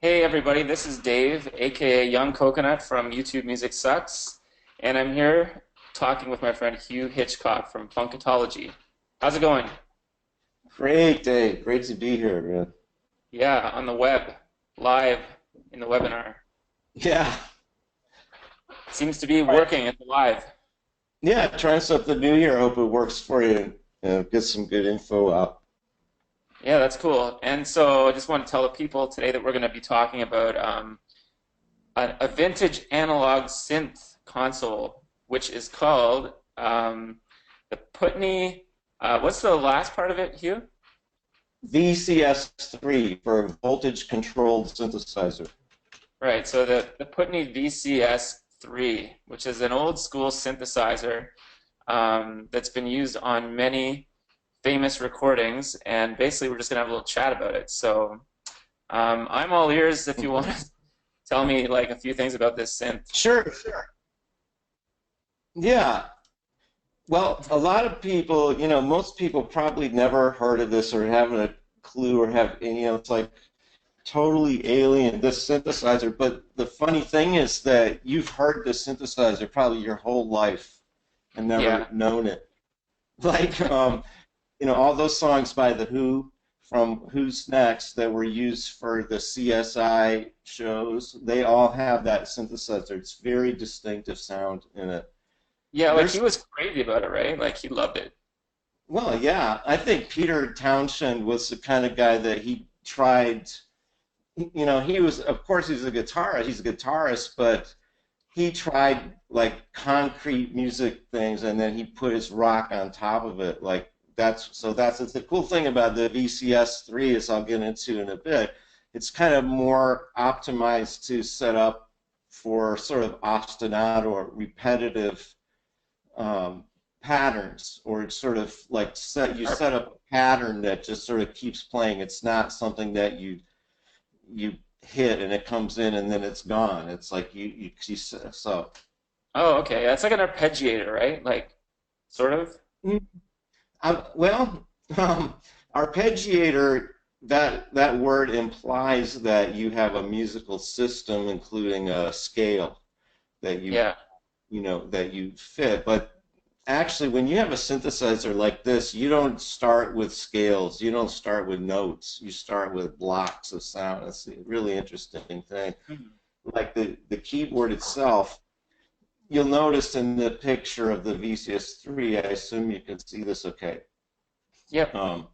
Hey everybody, this is Dave, aka Young Coconut from YouTube Music Sucks, and I'm here talking with my friend Hugh Hitchcock from Funkatology. How's it going? Great day. Great to be here, man. Yeah, on the web, live in the webinar. Yeah. Seems to be All right. working. It's live. Yeah, trying something new here. I hope it works for you. Get some good info out. Yeah, that's cool. And so I just want to tell the people today that we're going to be talking about a vintage analog synth console, which is called the Putney. What's the last part of it, Hugh? VCS3 for voltage controlled synthesizer. Right, so the Putney VCS 3, which is an old school synthesizer that's been used on many famous recordings, and basically we're just gonna have a little chat about it. So I'm all ears if you want to tell me like a few things about this synth. Sure, sure. Yeah. Well, a lot of people, most people probably never heard of this or haven't a clue or have any, it's like totally alien, this synthesizer. But the funny thing is that you've heard this synthesizer probably your whole life and never Yeah, known it. Like, all those songs by The Who from Who's Next that were used for the CSI shows, they all have that synthesizer. It's very distinctive sound in it. yeah, like he There's, was crazy about it, right? Like he loved it. well, yeah, I think Peter Townshend was the kind of guy that he tried, he was, of course, he's a guitarist, but he tried like concrete music things and then he put his rock on top of it. Like that's the cool thing about the VCS3 is I'll get into in a bit. It's kind of more optimized to set up for sort of ostinato or repetitive um, patterns, or it's sort of like set up a pattern that just sort of keeps playing. It's not something that you hit and it comes in and then it's gone. It's like you so. Oh, okay. That's like an arpeggiator, right? Like sort of. Well, um, arpeggiator, that word implies that you have a musical system, including a scale that Yeah. that you fit. But actually, when you have a synthesizer like this, you don't start with scales. You don't start with notes. You start with blocks of sound. It's a really interesting thing. Mhm. Like the keyboard itself, you'll notice in the picture of the VCS3, I assume you can see this okay. Yep. Um,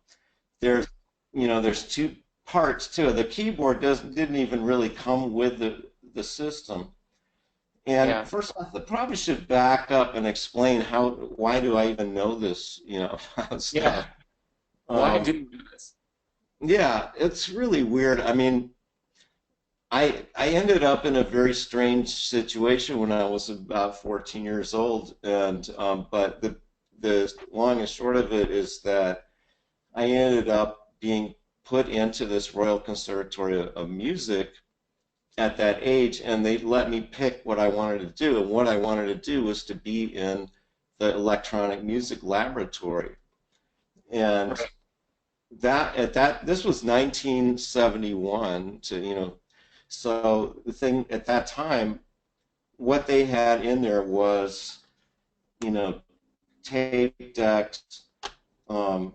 there's, there's two parts to it. The keyboard didn't even really come with the system. And Yeah. first off, I probably should back up and explain why do I even know this, about Yeah. stuff. Why Um, do you do this? yeah, it's really weird. I mean, I ended up in a very strange situation when I was about 14 years old, and but the long and short of it is that I ended up being put into this Royal Conservatory of Music at that age, and they let me pick what I wanted to do. And what I wanted to do was to be in the electronic music laboratory. And Right. this was 1971 to, so the thing at that time, what they had in there was, you know, tape decks. Um,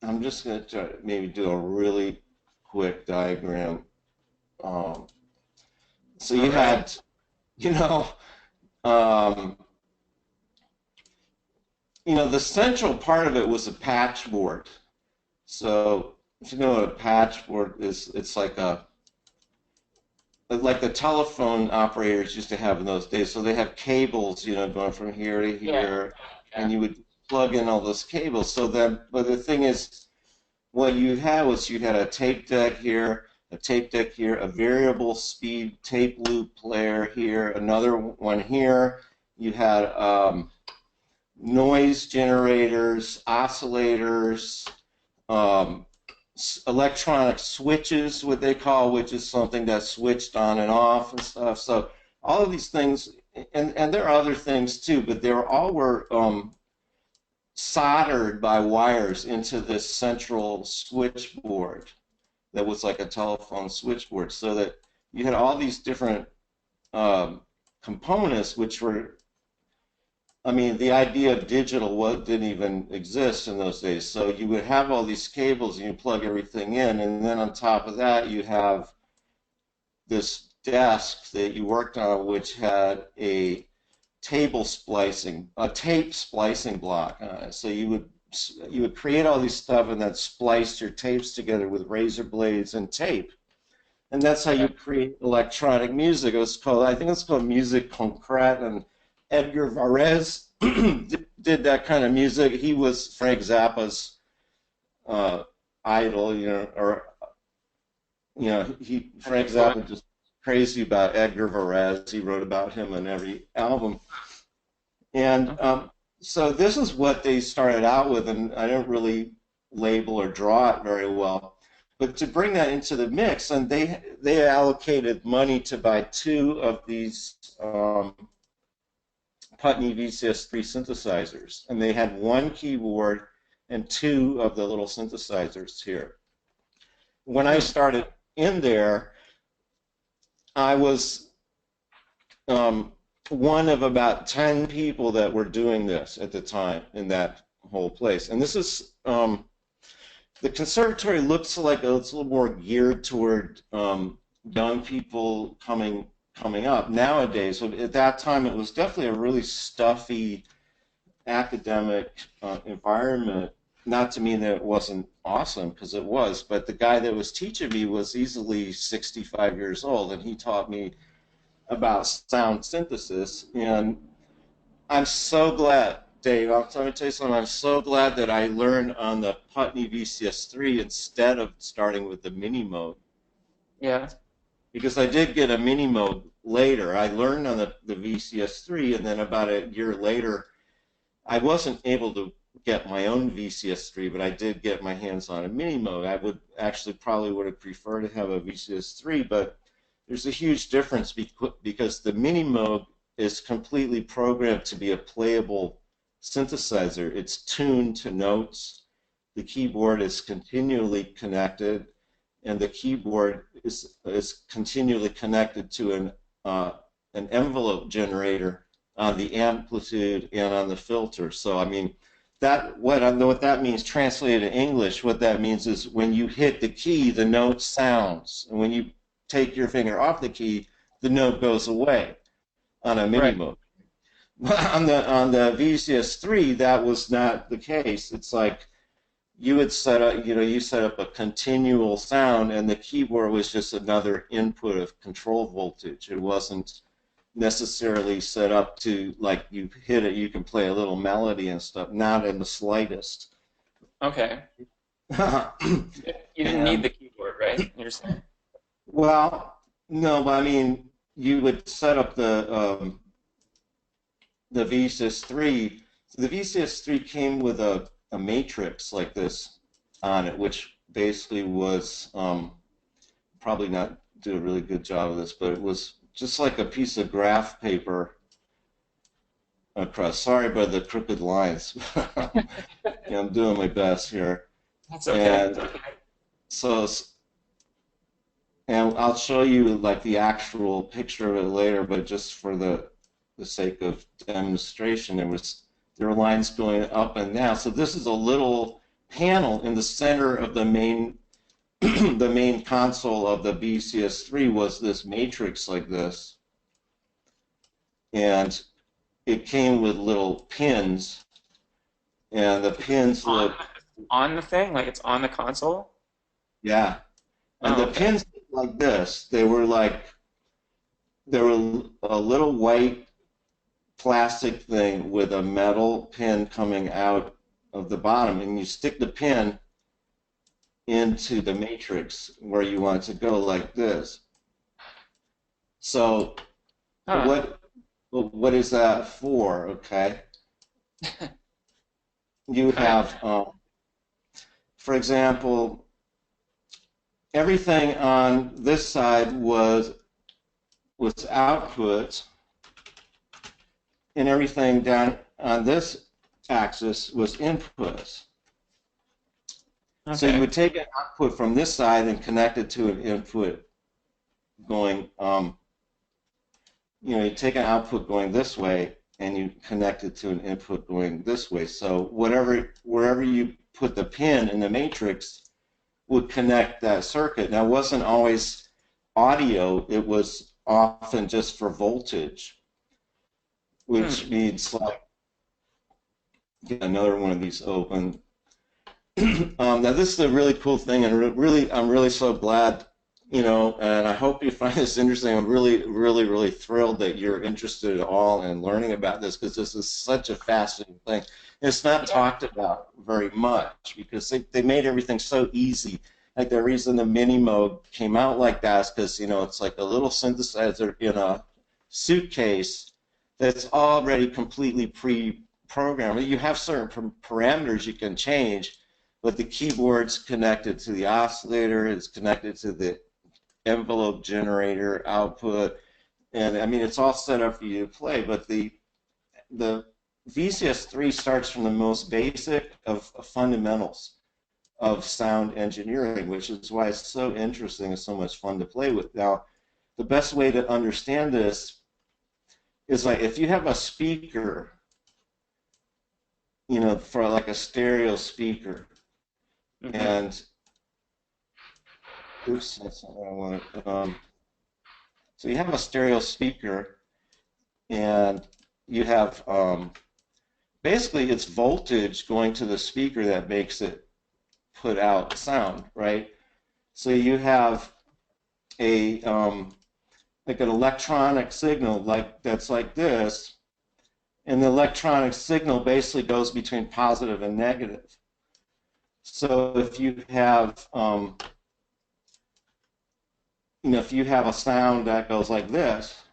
I'm just going to try to maybe do a really quick diagram. Um, so All you right. had, you know, um, the central part of it was a patchboard. So if you know what a patchboard is, it's like the telephone operators used to have in those days. So they have cables, going from here to Yeah. here, Yeah. and you would plug in all those cables. So then, but the thing is, what you had was you had a tape deck here, a tape deck here, a variable speed tape loop player here, another one here. You had noise generators, oscillators, um, electronic switches, what they call, which is something that's switched on and off and stuff. So all of these things, and there are other things too, but they were soldered by wires into this central switchboard. that was like a telephone switchboard, so that you had all these different components, which were, I mean, the idea of digital didn't even exist in those days. So you would have all these cables and you plug everything in, and then on top of that, you have this desk that you worked on, which had a tape splicing block on it. So you would create all these stuff and then splice your tapes together with razor blades and tape. And that's how you create electronic music. I think it's called musique concrète, and Edgar Varese did that kind of music. He was Frank Zappa's idol, Frank Zappa just crazy about Edgar Varese. He wrote about him on every album. And so this is what they started out with, and I don't really label or draw it very well. But to bring that into the mix, and they allocated money to buy 2 of these Putney VCS 3 synthesizers, and they had 1 keyboard and 2 of the little synthesizers here. When I started in there, I was one of about 10 people that were doing this at the time in that whole place. And this is, the conservatory looks like it's a little more geared toward young people coming up nowadays. So at that time, it was definitely a really stuffy academic environment. Not to mean that it wasn't awesome, because it was, but the guy that was teaching me was easily 65 years old, and he taught me about sound synthesis. And I'm so glad, Dave, let me tell you something, I'm so glad that I learned on the Putney VCS 3 instead of starting with the mini mode. Yeah. Because I did get a mini mode later. I learned on the VCS 3, and then about a year later, I wasn't able to get my own VCS 3, but I did get my hands on a mini mode. I would actually probably would have preferred to have a VCS 3, but there's a huge difference because the mini mode is completely programmed to be a playable synthesizer. It's tuned to notes. The keyboard is continually connected, and the keyboard is continually connected to an envelope generator on the amplitude and on the filter. So I mean, what that means translated to English, what that means is when you hit the key, the note sounds, and when you take your finger off the key, the note goes away on a mini mode. On the VCS 3, that was not the case. It's like you would set up, you set up a continual sound, and the keyboard was just another input of control voltage. It wasn't necessarily set up to, like, you hit it, you can play a little melody and stuff, not in the slightest. Okay. You didn't need the keyboard, right? You're saying? Well, no, but I mean, you would set up the VCS 3. So the VCS 3 came with a matrix like this on it, which basically was probably not do a really good job of this, but it was just like a piece of graph paper across. Sorry about the crooked lines. Yeah, I'm doing my best here. That's okay. And so, and I'll show you like the actual picture of it later, but just for the sake of demonstration, there were lines going up and down. So this is a little panel in the center of the main the main console of the VCS3 was this matrix like this, and it came with little pins, and the pins look on the thing, like it's on the console. Yeah, and the pins look like this. They were a little white plastic thing with a metal pin coming out of the bottom, and you stick the pin into the matrix where you want to go, like this. So what is that for? Okay, you have for example, everything on this side was output, and everything down on this axis was inputs. So you Okay. would take an output from this side and connect it to an input going, you take an output going this way and you connect it to an input going this way. So wherever you put the pin in the matrix would connect that circuit. Now, it wasn't always audio, it was often just for voltage, which Hmm. means like, get another one of these open. Now this is a really cool thing, and I'm really so glad, and I hope you find this interesting. I'm really, really, really thrilled that you're interested at all in learning about this because this is such a fascinating thing. It's not Yeah. talked about very much because they made everything so easy. Like the reason the mini mode came out like that is because, it's like a little synthesizer in a suitcase that's already completely pre-programmed. You have certain parameters you can change, but the keyboard's connected to the oscillator, it's connected to the envelope generator output, and I mean it's all set up for you to play. But the VCS3 starts from the most basic of fundamentals of sound engineering, which is why it's so interesting and so much fun to play with. Now, the best way to understand this is like if you have a speaker, for like a stereo speaker, Mm-hmm. and oops, that's not what I wanted. So you have a stereo speaker, and you have basically it's voltage going to the speaker that makes it put out sound, right? So you have a like an electronic signal that's like this, and the electronic signal basically goes between positive and negative. So if you have a sound that goes like this,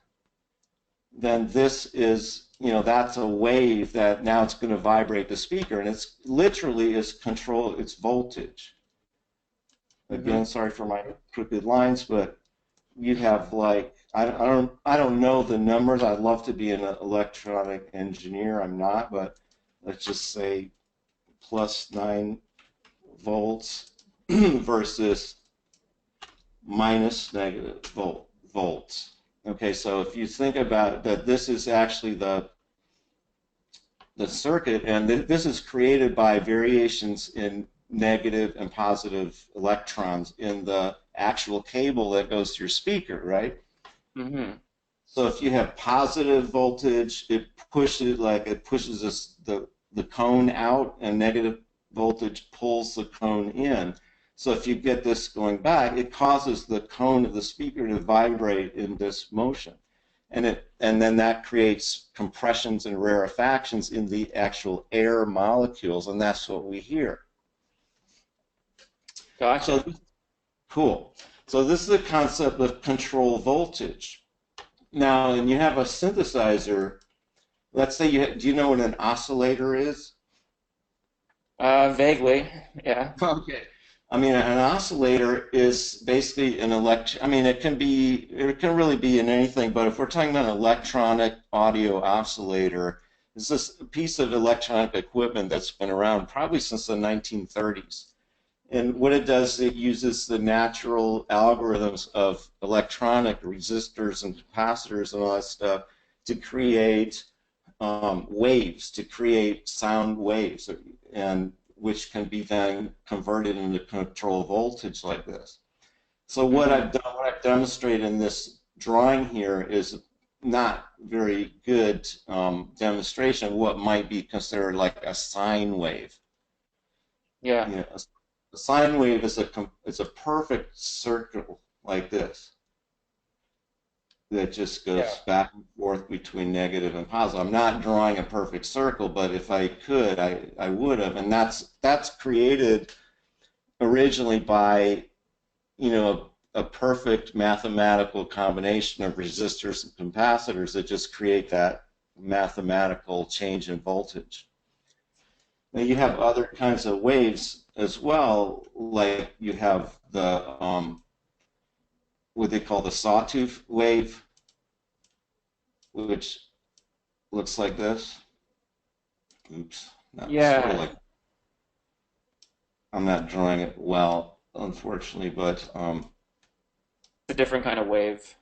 then this is, that's a wave that now it's going to vibrate the speaker, and it's literally is control, it's voltage. Mm-hmm. Again, sorry for my crooked lines, but you have like, I don't know the numbers. I'd love to be an electronic engineer. I'm not, but let's just say plus 9 volts versus minus negative volts. Okay, so if you think about that, this is actually the circuit, and this is created by variations in negative and positive electrons in the actual cable that goes to your speaker, right? Mm-hmm. So if you have positive voltage, it pushes the cone out, and negative voltage pulls the cone in. So if you get this going back, it causes the cone of the speaker to vibrate in this motion. And then that creates compressions and rarefactions in the actual air molecules, and that's what we hear. So Gotcha. cool. So this is the concept of control voltage. Now, and you have a synthesizer. Let's say do you know what an oscillator is? Vaguely. Yeah. Okay. I mean, an oscillator is basically an I mean, it can really be in anything, but if we're talking about an electronic audio oscillator, it's this piece of electronic equipment that's been around probably since the 1930s. And what it does, it uses the natural algorithms of electronic resistors and capacitors and all that stuff to create waves, to create sound waves, and which can be then converted into control voltage like this. So Mm-hmm. what I've demonstrated in this drawing here is not very good demonstration of what might be considered like a sine wave. Yeah. You know, a sine wave is a perfect circle like this that just Yeah. goes back and forth between negative and positive. I'm not drawing a perfect circle, but if I could, I would have. And that's created originally by, a perfect mathematical combination of resistors and capacitors that just create that mathematical change in voltage. Now you have other kinds of waves as well, like you have the what they call the sawtooth wave, which looks like this. Oops, not sort of Yeah. like I'm not drawing it well, unfortunately, but It's a different kind of wave.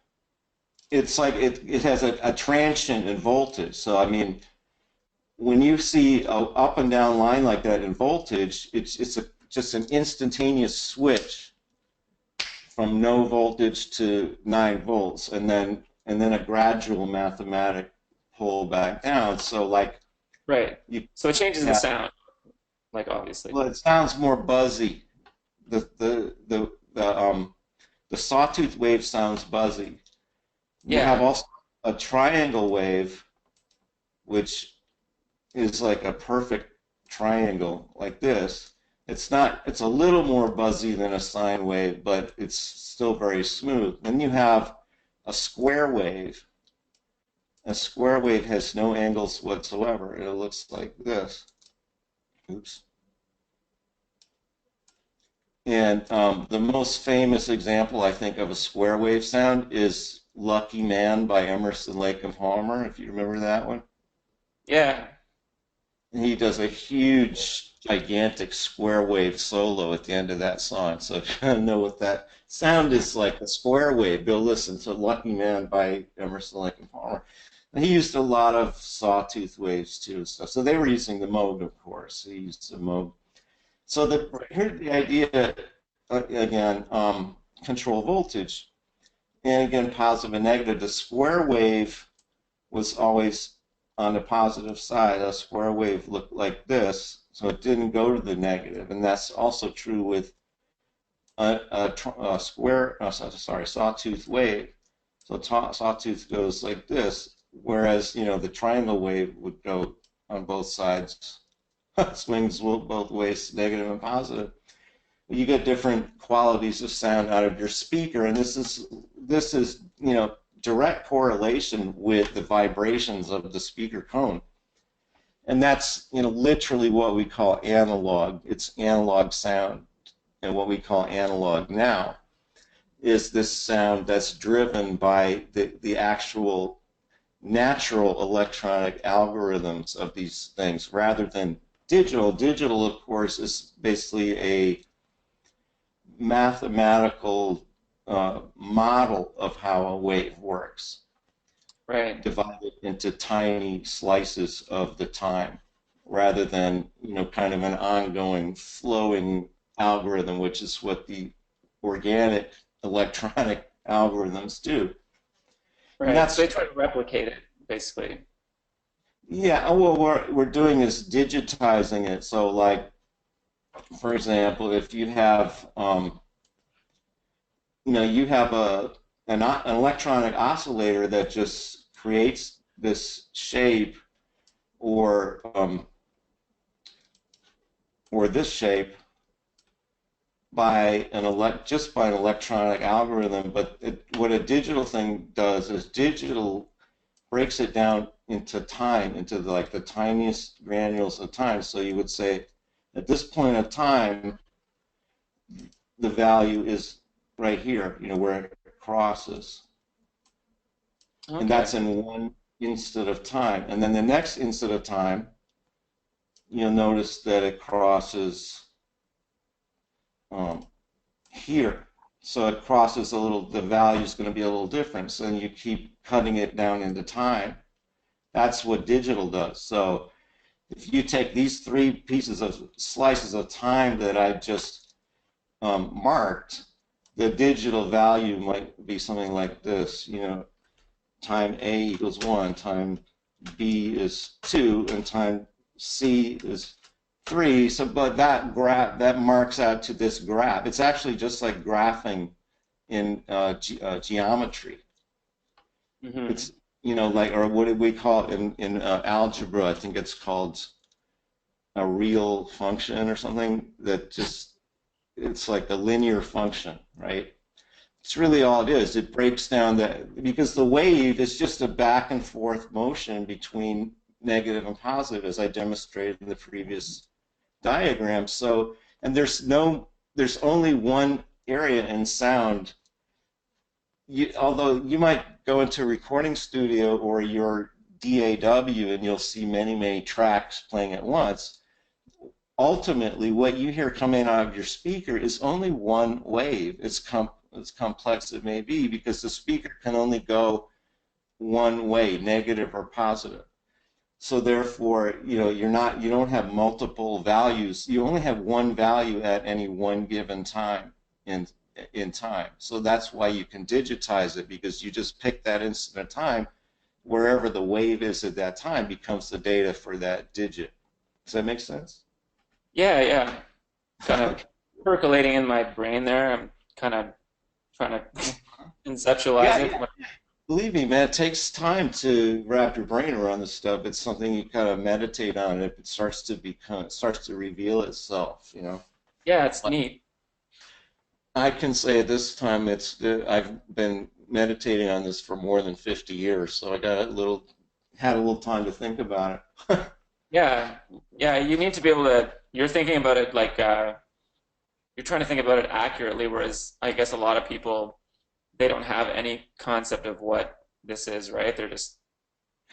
it's like it has a transient in voltage. So I mean, when you see a up and down line like that in voltage, just an instantaneous switch from no voltage to 9 volts, and then a gradual mathematic pull back down. So like Right. you So it changes the yeah, sound, like obviously. well, it sounds more buzzy. The sawtooth wave sounds buzzy. You have Yeah. also a triangle wave, which is like a perfect triangle like this. It's not, it's a little more buzzy than a sine wave, but it's still very smooth. Then you have a square wave. A square wave has no angles whatsoever. It looks like this. Oops. And the most famous example, I think, of a square wave sound is Lucky Man by Emerson, Lake and Palmer, if you remember that one. Yeah. He does a huge, gigantic square wave solo at the end of that song. So if you want to know what that sound is like, a square wave, go listen to Lucky Man by Emerson, Lake and Palmer. And he used a lot of sawtooth waves too and stuff. So they were using the Moog, of course. He used the Moog. So Right. here's the idea, again, control voltage. And again, positive and negative. The square wave was always on the positive side. A square wave looked like this, so it didn't go to the negative. And that's also true with a square, sorry, sawtooth wave. So sawtooth goes like this, whereas, the triangle wave would go on both sides. Swings both ways, negative and positive. You get different qualities of sound out of your speaker, and this is direct correlation with the vibrations of the speaker cone, and that's literally what we call analog. It's analog sound, and what we call analog now is this sound that's driven by the actual natural electronic algorithms of these things rather than digital. Digital, of course, is basically a mathematical model of how a wave works, Right. divided into tiny slices of the time, rather than kind of an ongoing flowing algorithm, which is what the organic electronic algorithms do. And Right. So that's they try to replicate it, basically. yeah. What we're doing is digitizing it. So, like for example, if you have you have an electronic oscillator that just creates this shape or this shape by just by an electronic algorithm. But what a digital thing does is digital breaks it down into time, into like the tiniest granules of time. So you would say at this point of time, the value is right here, where it crosses. And that's Okay. in one instant of time. And then the next instant of time, you'll notice that it crosses um, here. So it crosses a little, the value is going to be a little different. So then you keep cutting it down into time. That's what digital does. So if you take these three pieces of slices of time that I just marked, the digital value might be something like this, time A equals 1, time B is 2, and time C is 3. So, but that marks out to this graph. It's actually just like graphing in geometry. Hmm. It's like, or what do we call it in algebra? I think it's called a real function or something that just it's like a linear function, right? It's really all it is. It breaks down that because the wave is just a back and forth motion between negative and positive, as I demonstrated in the previous diagram. So, and there's only one area in sound. Although you might go into a recording studio or your DAW and you'll see many, many tracks playing at once. ultimately what you hear coming out of your speaker is only one wave. As complex it may be, because the speaker can only go one way, negative or positive. So therefore, you don't have multiple values. You only have one value at any one given time in time. So that's why you can digitize it, because you just pick that instant of time, wherever the wave is at that time becomes the data for that digit. Does that make sense? Yeah, yeah. Kind of percolating in my brain there. I'm kind of trying to conceptualize Yeah, it. yeah. Believe me, man, it takes time to wrap your brain around this stuff. It's something you kind of meditate on, and it starts to reveal itself. Yeah, it's neat. I can say at this time I've been meditating on this for more than 50 years, so had a little time to think about it. Yeah, yeah. You need to be able to. You're thinking about it like you're trying to think about it accurately, whereas I guess a lot of people they don't have any concept of what this is, right? They're just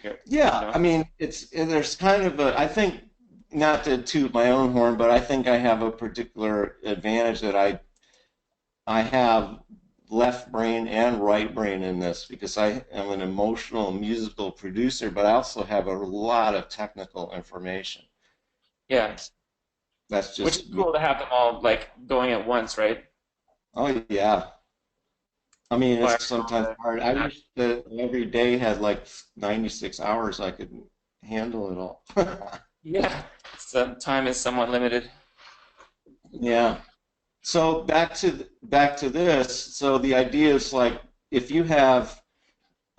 here, you Yeah, know. I mean, there's kind of I think, not to toot my own horn, but I think I have a particular advantage that I have left brain and right brain in this, because I am an emotional musical producer, but I also have a lot of technical information. Yeah, That's which is just me. cool to have them all like going at once, right? Oh yeah. I mean, Fire it's sometimes all hard. I wish that every day had like 96 hours I could handle it all. yeah, so time is somewhat limited. Yeah. So back to this. So the idea is like, if you have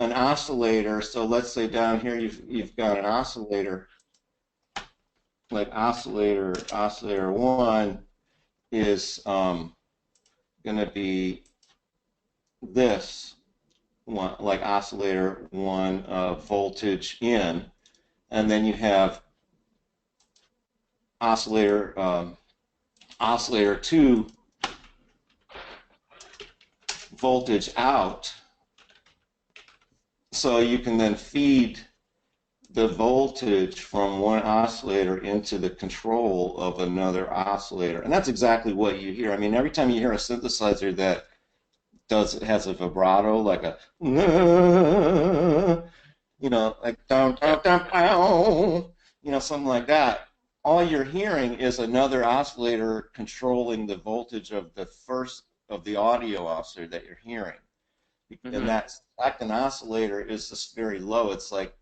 an oscillator, so let's say down here you've got an oscillator, like oscillator one is going to be this one, like oscillator one, voltage in, and then you have oscillator oscillator two, voltage out. So you can then feed the voltage from one oscillator into the control of another oscillator. And that's exactly what you hear. I mean, every time you hear a synthesizer that has a vibrato, like a, like down, Yeah. down, down, down, something like that, all you're hearing is another oscillator controlling the voltage of the first of the audio oscillator that you're hearing. And Hmm. that second oscillator is just very low. It's like,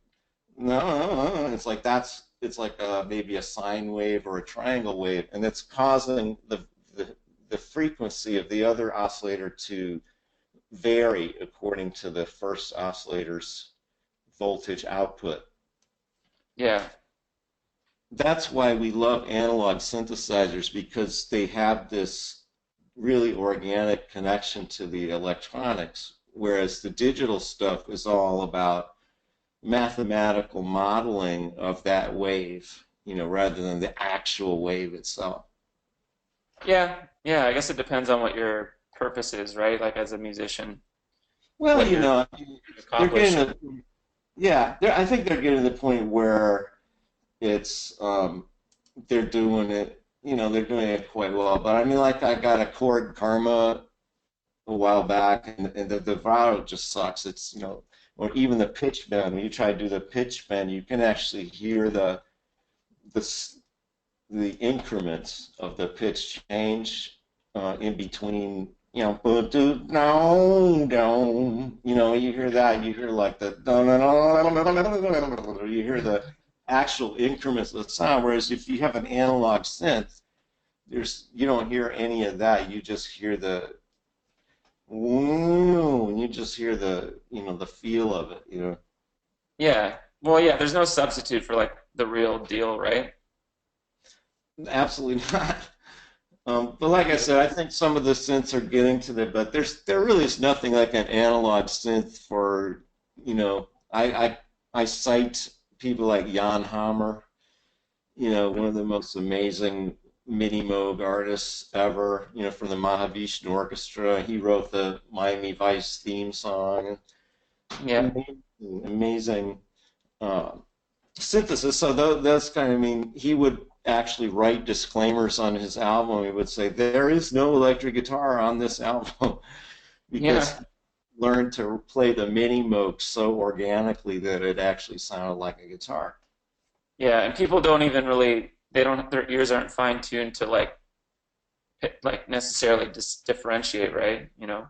no, it's like maybe a sine wave or a triangle wave, and it's causing the frequency of the other oscillator to vary according to the first oscillator's voltage output. Yeah. That's why we love analog synthesizers, because they have this really organic connection to the electronics, whereas the digital stuff is all about mathematical modeling of that wave, rather than the actual wave itself. Yeah. Yeah. I guess it depends on what your purpose is, right? Like as a musician, Well, what you're trying to they're accomplish. getting yeah, I think they're getting to the point where it's they're doing it, they're doing it quite well. But I mean, like, I got a chord karma a while back, and the vibrato just sucks. Or even the pitch bend. When you try to do the pitch bend, you can actually hear the the increments of the pitch change in between. No, down. You hear that. You hear like the. You hear the actual increments of the sound. Whereas if you have an analog synth, you don't hear any of that. You just hear the. And you just hear the feel of it. Yeah. Well, yeah. There's no substitute for like the real deal, right? Absolutely not. But like I said, I think some of the synths are getting to the, but there really is nothing like an analog synth for, I cite people like Jan Hammer, one of the most amazing mini Moog artists ever, from the Mahavishnu Orchestra. He wrote the Miami Vice theme song. Yeah. Amazing, amazing uh, synthesis. So that's kind of, I mean, he would actually write disclaimers on his album. He would say, "There is no electric guitar on this album," because Yeah. he learned to play the mini moog so organically that it actually sounded like a guitar. Yeah, and people don't even really they don't their ears aren't fine tuned to like necessarily just differentiate, right? You know?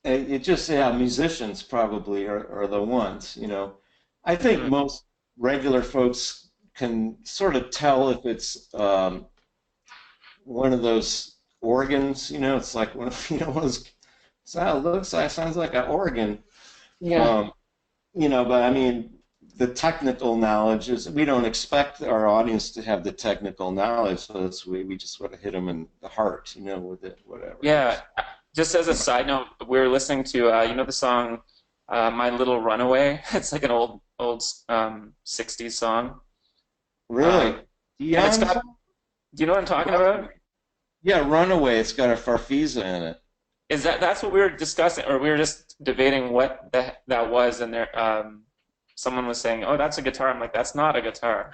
It just, yeah, musicians probably are the ones, you know. I think Hmm. most regular folks can sort of tell if it's one of those organs, you know, it's like one of, you know, one of those, looks like, sounds like an organ. Yeah. Um, you know, but I mean, the technical knowledge is, we don't expect our audience to have the technical knowledge, so it's, we just sort of hit them in the heart, you know, with it, whatever it Yeah. is. Just as a side note, we were listening to you know the song My Little Runaway? It's like an old 60s song. Really? Um, and it's Dion's? got do you know what I'm talking about? Yeah, Runaway. It's got a Farfisa in it. Is that's what we were discussing, or we were just debating what that was, and there someone was saying, "Oh, that's a guitar." I'm like, "That's not a guitar."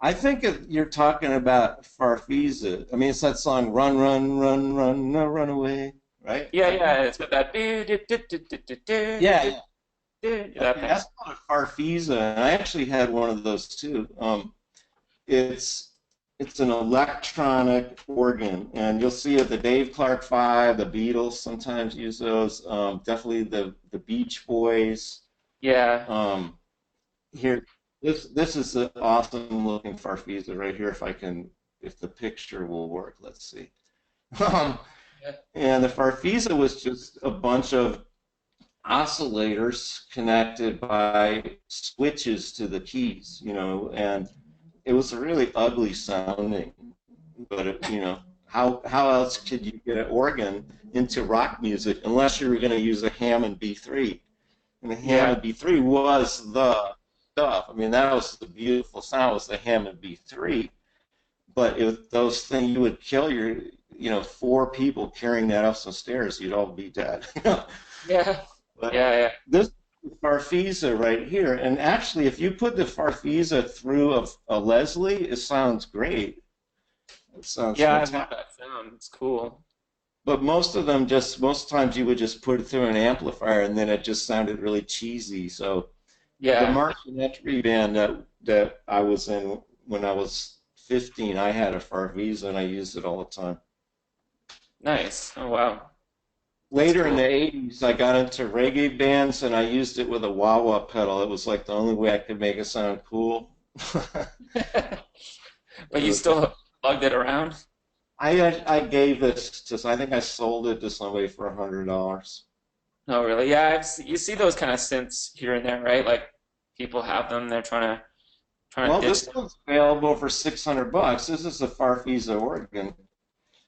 I think you're talking about Farfisa. I mean, it's that song "Run, Run, Run, Run, No, Run Away," right? Yeah, That one. yeah, it's got that Yeah, yeah. that Okay, thing. that's called a Farfisa, and I actually had one of those too. It's it's an electronic organ, and you'll see it. The Dave Clark Five, the Beatles sometimes use those. Definitely the Beach Boys. Yeah, Um, Here, this is an awesome looking Farfisa right here. If the picture will work, let's see. Um, yeah, and the Farfisa was just a bunch of oscillators connected by switches to the keys, you know, and it was really ugly sounding. But you know, how else could you get an organ into rock music unless you were going to use a Hammond B3? And the yeah, Hammond B3 was the stuff. I mean, that was the beautiful sound, was the Hammond B3. But if those things, you would kill your, you know, four people carrying that up some stairs, you'd all be dead. yeah, But yeah, this Farfisa right here, and actually, if you put the Farfisa through a Leslie, it sounds great. It sounds yeah. I love fantastic. that sound. It's cool. But most times you would just put it through an amplifier and then it just sounded really cheesy. So the Yeah, marionetry band that I was in when I was 15, I had a Farfisa and I used it all the time. nice. Oh wow, that's Later in the cool. 80s, I got into reggae bands and I used it with a wah-wah pedal. It was like the only way I could make it sound cool. But you still lugged it around? I gave this to, I think I sold it to somebody for $100. No, really? Yeah, you see those kind of synths here and there, right? Like people have them. They're trying to Well, ditch this them. one's available for $600. This is a Farfisa organ,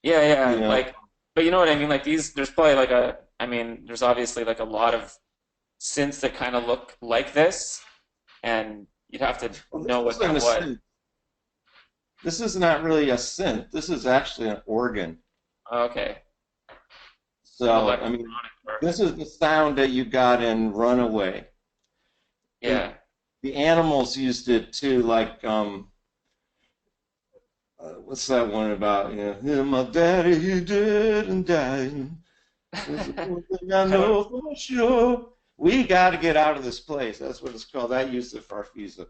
Yeah, you yeah. know. Like, but you know what I mean? Like these, there's probably like I mean, there's obviously like a lot of synths that kind of look like this, and you'd have to Well, this know what isn't that a was. synth. This is not really a synth. This is actually an organ. Okay, an So, I mean, electronic organ. this is the sound that you got in Runaway. And Yeah. the Animals used it too, like what's that one about? You know, "Yeah, my daddy he dead and dying. There's the one thing I I don't. know for sure. We got to get out of this place." That's what it's called. I used it for Farfisa.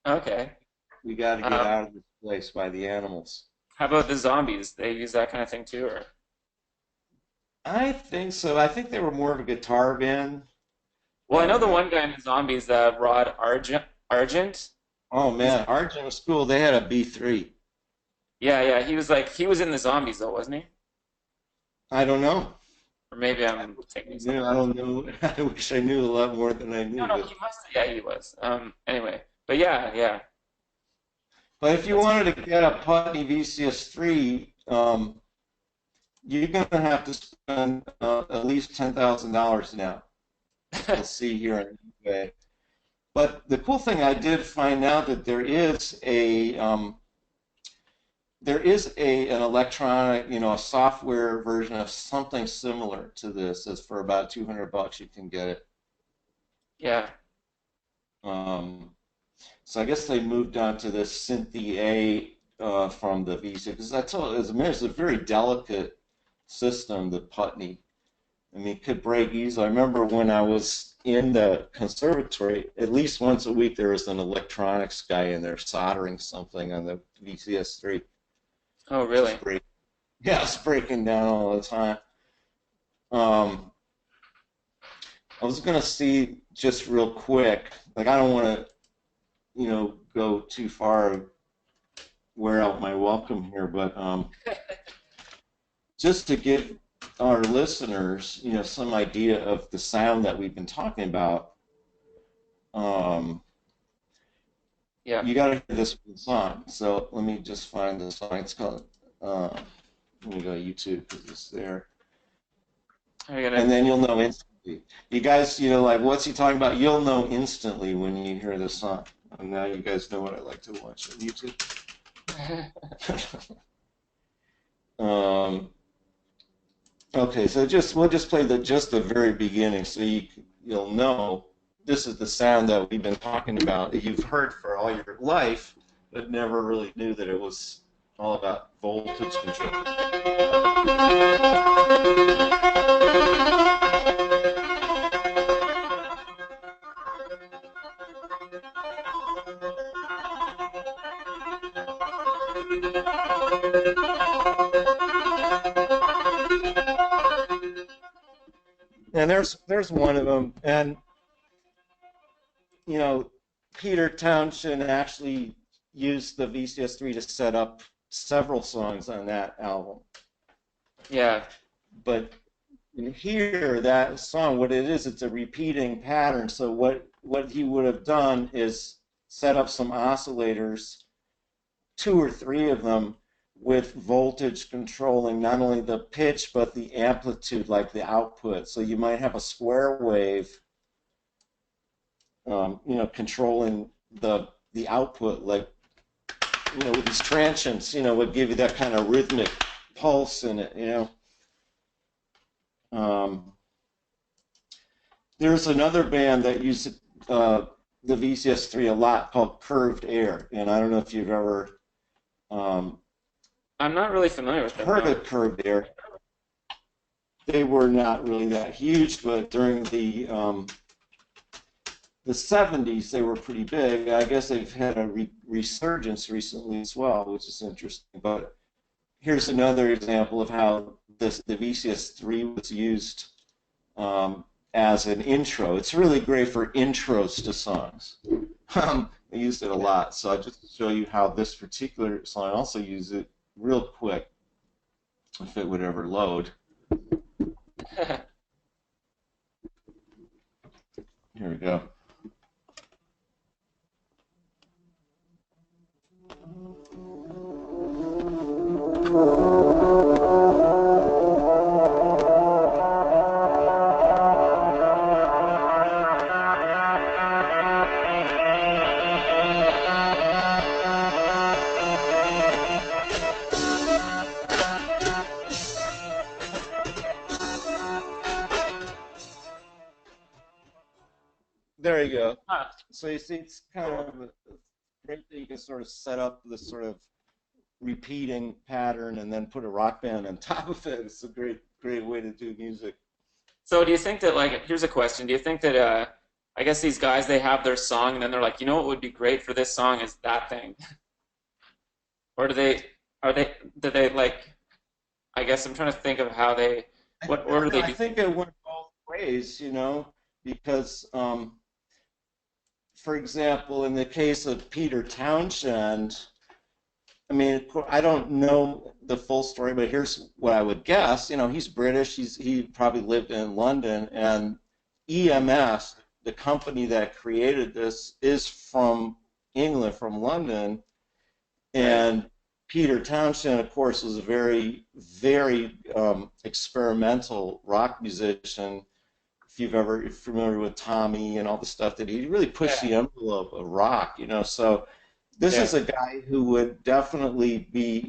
Okay. We got to get Um, out of this place by the Animals. how about the zombies? They use that kind of thing too, or? I think so. I think they were more of a guitar band. Well, I know the Uh, one guy in the zombies, Rod Argent. Argent. oh He's man, Argent was cool. They had a B3. yeah, yeah. He was in the zombies though, wasn't he? I don't know. Or maybe I'm taking something I else. don't know. I wish I knew a lot more than I No, knew. no, he must. Yeah, he was. Anyway, but yeah, yeah. But if you That's wanted to get a Putney VCS3, you're going to have to spend at least $10,000 now. You'll see here in eBay. But the cool thing, I did find out that there is an electronic, you know, a software version of something similar to this. It's for about $200 you can get it. yeah. Um, So I guess they moved on to this Synthie A from the VCS, because that's all. As a matter, it's a very delicate system, the Putney. I mean, it could break easily. I remember when I was in the conservatory, at least once a week there was an electronics guy in there soldering something on the VCS3. Oh, really? Just break, yeah, it's breaking down all the time. Um, I was gonna see just real quick, like I don't want to, go too far, wear out my welcome here, but just to give our listeners, some idea of the sound that we've been talking about. Um, Yeah. you got to hear this song. So let me just find the song. It's called. Let me go to YouTube because it's there, Are you and gonna? then you'll know instantly. You guys, like, what's he talking about? You'll know instantly when you hear the song. And now you guys know what I like to watch on YouTube. um, okay, so we'll just play the very beginning, so you'll know this is the sound that we've been talking about, that you've heard for all your life, but never really knew that it was all about voltage control. And there's one of them, and you know, Peter Townshend actually used the VCS3 to set up several songs on that album. Yeah. But in here, that song, what it is, it's a repeating pattern. So what he would have done is set up some oscillators, two or three of them, with voltage controlling not only the pitch but the amplitude, like the output. So you might have a square wave, controlling the output, like, with these transients, would give you that kind of rhythmic pulse in it. There's another band that used the VCS3 a lot called Curved Air, and I don't know if you've ever I'm not really familiar with them, heard no. of Curved Air. They were not really that huge, but during the 70s they were pretty big. I guess they've had a resurgence recently as well, which is interesting. But here's another example of how the VCS3 was used as an intro. It's really great for intros to songs. I used it a lot, so I just show you how this particular song, I also use it real quick, if it would ever load. Here we go. There you go. Huh. So you see, it's kind of great that you can sort of set up this sort of repeating pattern and then put a rock band on top of it. It's a great way to do music. So do you think that, like, here's a question. Do you think that I guess these guys, they have their song and then they're like, you know what would be great for this song is that thing? Or do they like, I guess I'm trying to think of how they, what order they I do. think it went both ways, because, for example, in the case of Peter Townshend, I mean, I don't know the full story, but here's what I would guess. He's British. He probably lived in London, and EMS, the company that created this, is from England, from London. Right. And Peter Townshend, of course, was a very, very experimental rock musician. If you're familiar with Tommy and all the stuff that he really pushed Yeah. the envelope of rock. So this Yeah. is a guy who would definitely be,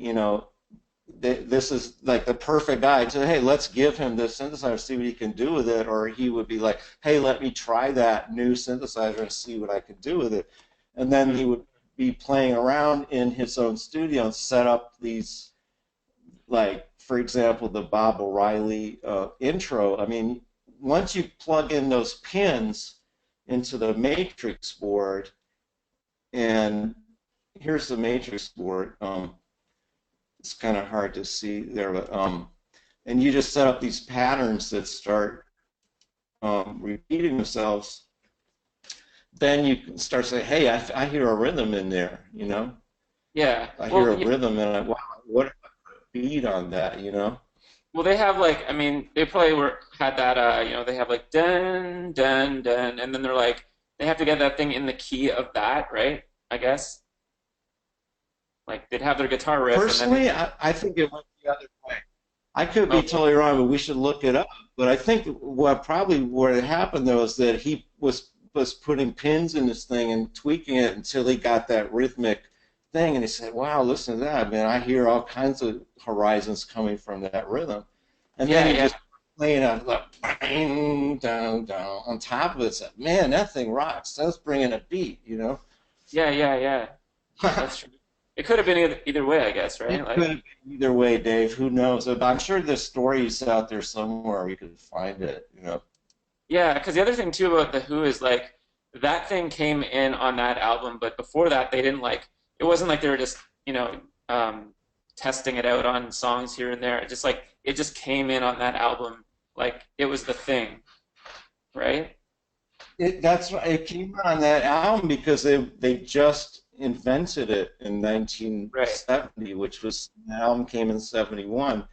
this is like the perfect guy to, hey, let's give him this synthesizer, see what he can do with it. Or he would be like, hey, let me try that new synthesizer and see what I can do with it. and then he would be playing around in his own studio and set up these, like, for example, the Bob O'Reilly intro. I mean, once you plug in those pins into the matrix board, and here's the matrix board. It's kind of hard to see there, but and you just set up these patterns that start repeating themselves. Then you can start saying, "Hey, I hear a rhythm in there," you know. Yeah. I hear Well, a rhythm, and wow, what if I put a beat on that, you know? well, they have like, I mean, they probably had that, they have like dun dun dun, and then they're like, they have to get that thing in the key of that, right? I guess. Like they'd have their guitar riff, and then Personally, I think it went the other way. I could be oh totally wrong, but we should look it up. But I think what had happened though is that he was putting pins in this thing and tweaking it until he got that rhythmic thing, and he said, "Wow, listen to that, man! I hear all kinds of horizons coming from that rhythm." And then yeah, he yeah, just playing a like, bang, down, down on top of it. Said, "Man, that thing rocks. Let's bring in a beat," you know. yeah, yeah, yeah. That's true. It could have been either way, I guess, right? It could Like have been either way, Dave. Who knows? But I'm sure the story's out there somewhere. You could find it, you know. yeah, because the other thing too about the Who is like that thing came in on that album, but before that they didn't like. It wasn't like they were just testing it out on songs here and there. It just came in on that album, like it was the thing, right? That's right. It came on that album because they just invented it in Right, 1970, which was the album came in 71.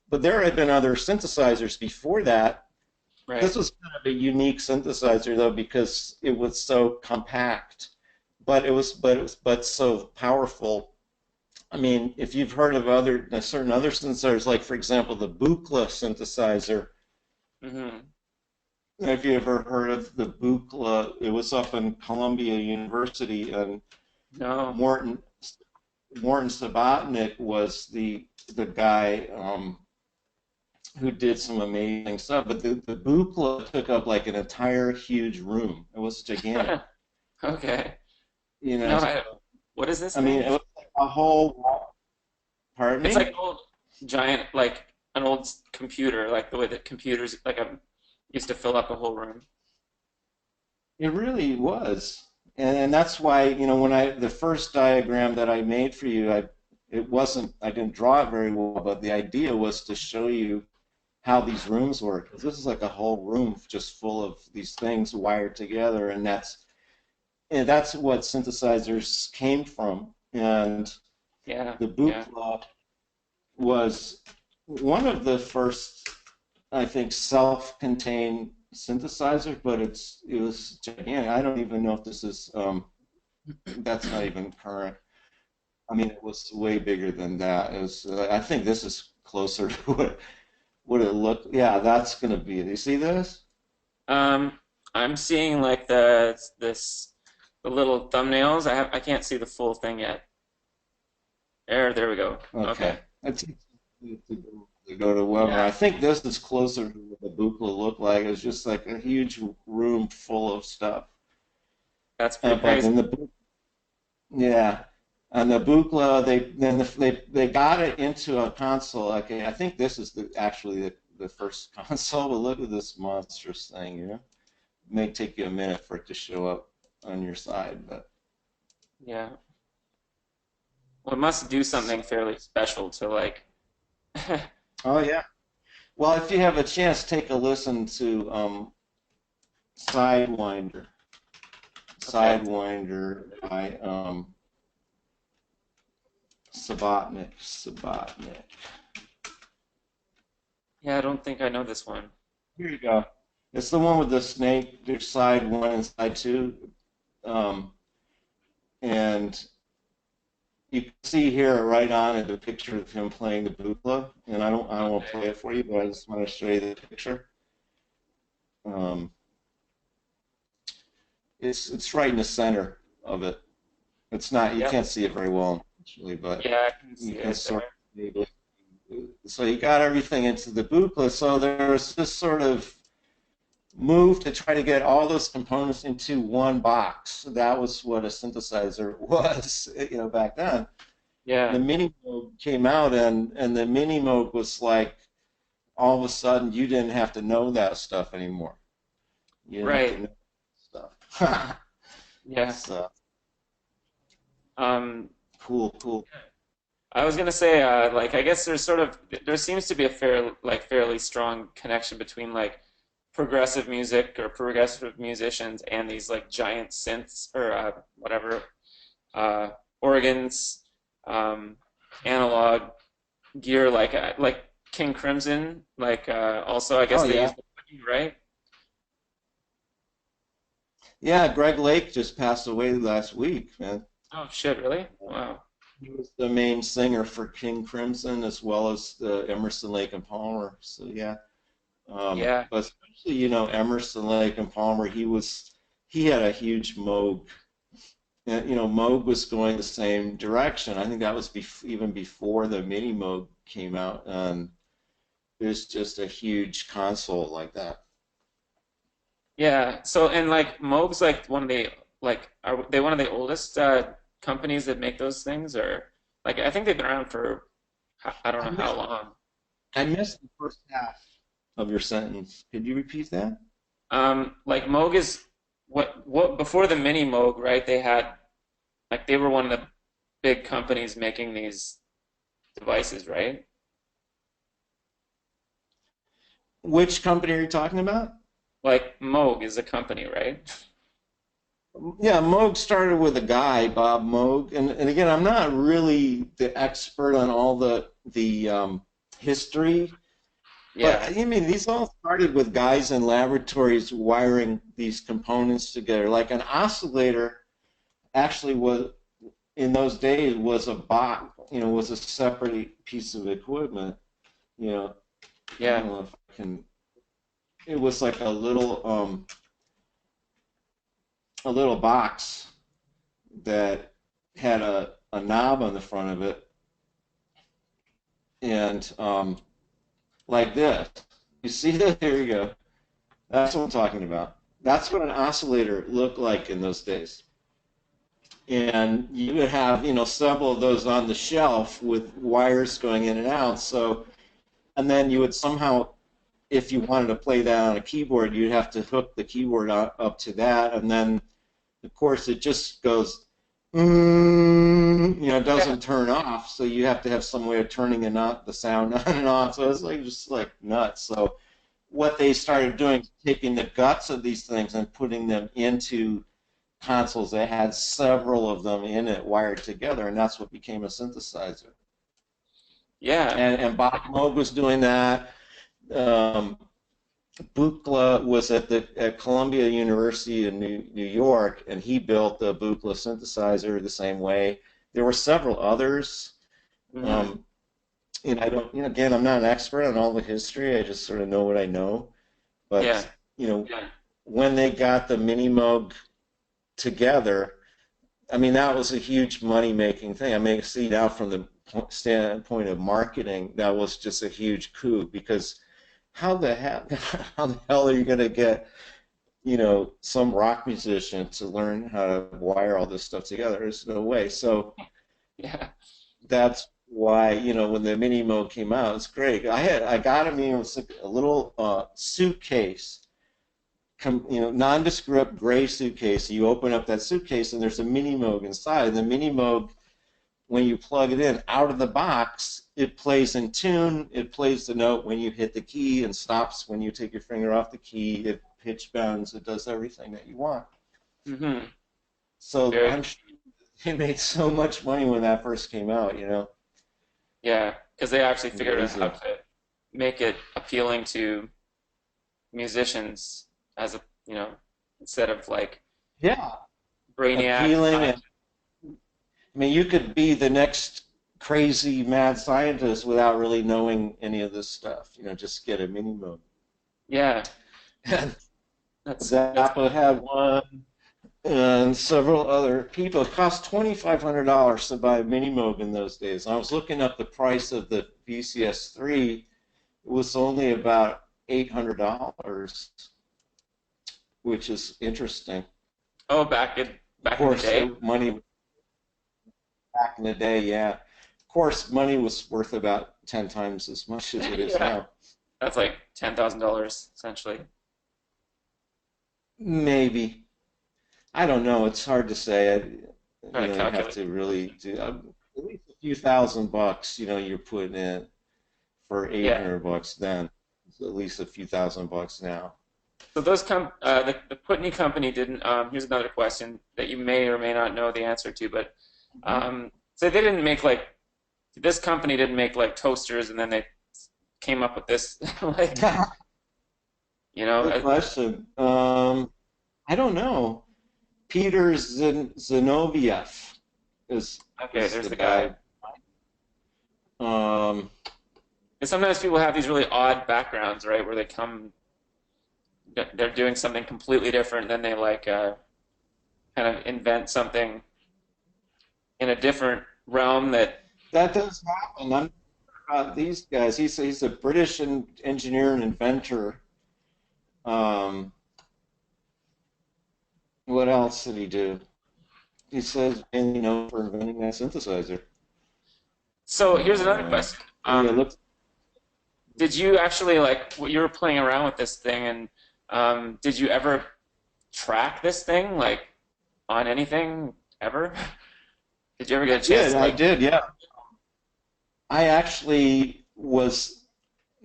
But there had been other synthesizers before that. right. This was kind of a unique synthesizer though because it was so compact, but so powerful. I mean, if you've heard of certain other synthesizers, like for example the Buchla synthesizer. Hmm. Have you ever heard of the Buchla? It was up in Columbia University, and No. Morton Morton Sabatnik was the guy who did some amazing stuff. But the Buchla took up like an entire huge room. It was gigantic, Okay. you know. No, So, what is this I mean, thing? it was like a whole wall. Pardon It's like me? an old giant, like an old computer, like the way that computers like used to fill up a whole room. It really was. And that's why, you know, the first diagram that I made for you, I didn't draw it very well, but the idea was to show you how these rooms work. 'Cause this is like a whole room just full of these things wired together, and that's what synthesizers came from. And Yeah, the yeah. Buchla was one of the first, I think, self-contained synthesizer, but it was gigantic. I don't even know if this is that's not even current. I mean, it was way bigger than that. It was. I think this is closer to what it looked. Yeah, that's gonna be it. You see this? Um, I'm seeing like the little thumbnails. I can't see the full thing yet. There we go. Okay. Okay. That's to go to webinar. Yeah, I think this is closer to what the Buchla looked like. It's just like a huge room full of stuff. that's pretty But crazy. in the Yeah, and the Buchla, they got it into a console. Okay, I think this is actually the first console. But look at this monstrous thing. You know, it may take you a minute for it to show up on your side, but Yeah. Well, it must do so, something fairly special to like. oh yeah. Well, if you have a chance, take a listen to Sidewinder. Okay. Sidewinder by Sabatnik. Yeah, I don't think I know this one. Here you go. It's the one with the snake. There's side one and side two. Um, and you can see here right on it a picture of him playing the Buchla. And I don't want to Okay. play it for you, but I just want to show you the picture. Um, it's right in the center of it. It's not you Yep. can't see it very well, actually, but Yeah, I can you see can it sort there. of see it. So you got everything into the Buchla. So there's this sort of move to try to get all those components into one box. That was what a synthesizer was, back then. The Yeah. Mini Moog came out, and the Mini Moog was like all of a sudden you didn't have to know that stuff anymore. You didn't have to Right. know stuff. Yeah. So Um, cool. I was gonna say, like, I guess there seems to be a fairly strong connection between like progressive music or progressive musicians and these like giant synths or whatever, uh, organs, um, analog gear like King Crimson, like also I guess Oh they use yeah, the Putney, right? yeah. Greg Lake just passed away last week, man. Oh shit, really? Wow. He was the main singer for King Crimson as well as the Emerson Lake and Palmer. So yeah. Yeah. But especially, Emerson, Lake, and Palmer, he had a huge Moog. And, Moog was going the same direction. I think that was even before the Mini Moog came out, and there's just a huge console like that. Yeah. So and like Moog's like one of the like are they one of the oldest companies that make those things or like I think they've been around for I don't I know how missed, long. I missed the first half of your sentence. Could you repeat that? Like Moog is what before the mini Moog, right? They had like they were one of the big companies making these devices, right? Which company are you talking about? Like Moog is a company, right? Yeah, Moog started with a guy, Bob Moog, and again, I'm not really the expert on all the history. But Yeah. I mean, these all started with guys in laboratories wiring these components together. Like an oscillator actually was, in those days, was a box, was a separate piece of equipment. You know, I don't Yeah. know if I can, it was like a little box that had a knob on the front of it and like this. You see that? There you go. That's what I'm talking about. That's what an oscillator looked like in those days. And you would have, several of those on the shelf with wires going in and out. So, and then you would somehow, if you wanted to play that on a keyboard, you'd have to hook the keyboard up to that. And then, of course, it just goes, it Yeah. doesn't turn off. So you have to have some way of turning the sound on and off. So it's like just like nuts. So what they started doing is taking the guts of these things and putting them into consoles that had several of them in it wired together, and that's what became a synthesizer. Yeah. And Bob Moog was doing that. Um, Buchla was at Columbia University in New York, and he built the Buchla synthesizer the same way. There were several others. Hmm. Um, and I don't, again, I'm not an expert on all the history. I just sort of know what I know. Yeah. But, you know, when they got the Mini Moog together, I mean, that was a huge money-making thing. I mean, see now from the standpoint of marketing, that was just a huge coup because how the hell, how the hell are you going to get, some rock musician to learn how to wire all this stuff together? There's no way. So Yeah. that's why, when the Mini Mo came out, it's great. I got him, it was like a little suitcase nondescript gray suitcase. You open up that suitcase and there's a mini Moog inside. And the mini Moog, when you plug it in out of the box, it plays in tune. It plays the note when you hit the key and stops when you take your finger off the key. It pitch bends. It does everything that you want. Hmm. So Very I'm sure they made so much money when that first came out. yeah, because they actually figured out how Amazing. to make it appealing to musicians as a instead of like Yeah. brainiac Appealing. science. And I mean, you could be the next crazy mad scientist without really knowing any of this stuff. Just get a mini Moog. Yeah, And that's Zappa had one, and several other people. It cost $2,500 to buy a Mini Moog in those days. I was looking up the price of the VCS3. It was only about $800. which is interesting. Oh, Of back in the course, day. money back in the day, yeah. Of course, money was worth about 10 times as much as it is Yeah. now. That's like $10,000 essentially. Maybe. I don't know. It's hard to say. Trying to You have calculate. to really do at least a few $1,000, you're putting in for Yeah. $800 then. It's at least a few $1,000 now. So the Putney company didn't. Here's another question that you may or may not know the answer to, but so they didn't make like this company didn't make like toasters, and then they came up with this like you know. Good question. I don't know. Peter Zinoviev is Okay, is there's the the guy. guy. Um, And sometimes people have these really odd backgrounds, right, where they're doing something completely different, then they like kind of invent something in a different realm that. that does happen. I'm these guys. He's a British engineer and inventor. Um, what else did he do? He says, and for inventing that synthesizer. So here's another question. Yeah, look. Did you actually like you were playing around with this thing, and did you ever track this thing like on anything ever? Did you ever get a chance to I like? did, yeah. I actually was,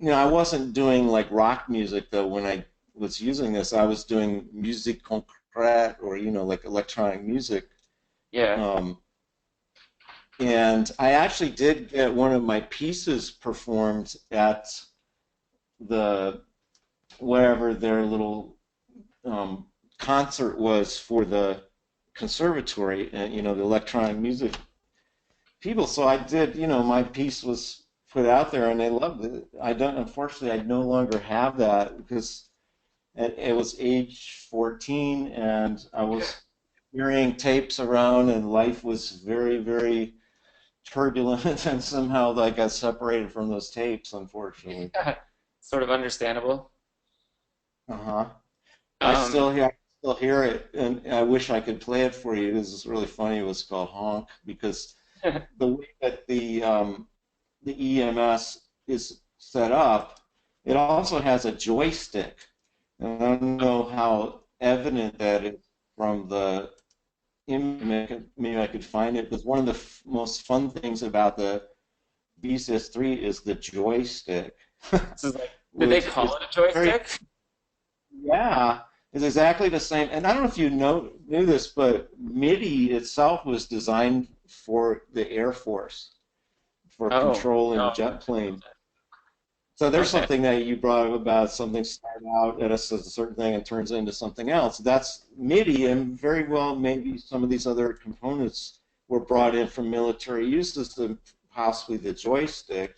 I wasn't doing like rock music though when I was using this. I was doing musique concrète or, like electronic music. Yeah. Um, and I actually did get one of my pieces performed at the whatever their little um, concert was for the conservatory and the electronic music people. So I did, my piece was put out there and they loved it. Unfortunately, I no longer have that because it was age 14 and I was carrying tapes around and life was very, very turbulent and somehow I got separated from those tapes, unfortunately. Sort of understandable. Uh-huh. Um, I still hear it and I wish I could play it for you. This is really funny. It was called Honk because the way that the EMS is set up, it also has a joystick. And I don't know how evident that is from the image. Maybe I could find it, because one of the most fun things about the VCS3 is the joystick, this is like, did they which call is it a very, joystick? yeah, it's exactly the same. And I don't know if you knew this, but MIDI itself was designed for the Air Force for Oh, controlling no. jet planes. So there's Okay. something that you brought up about something start out as a certain thing and turns into something else. That's MIDI, and very well maybe some of these other components were brought in from military uses, and possibly the joystick.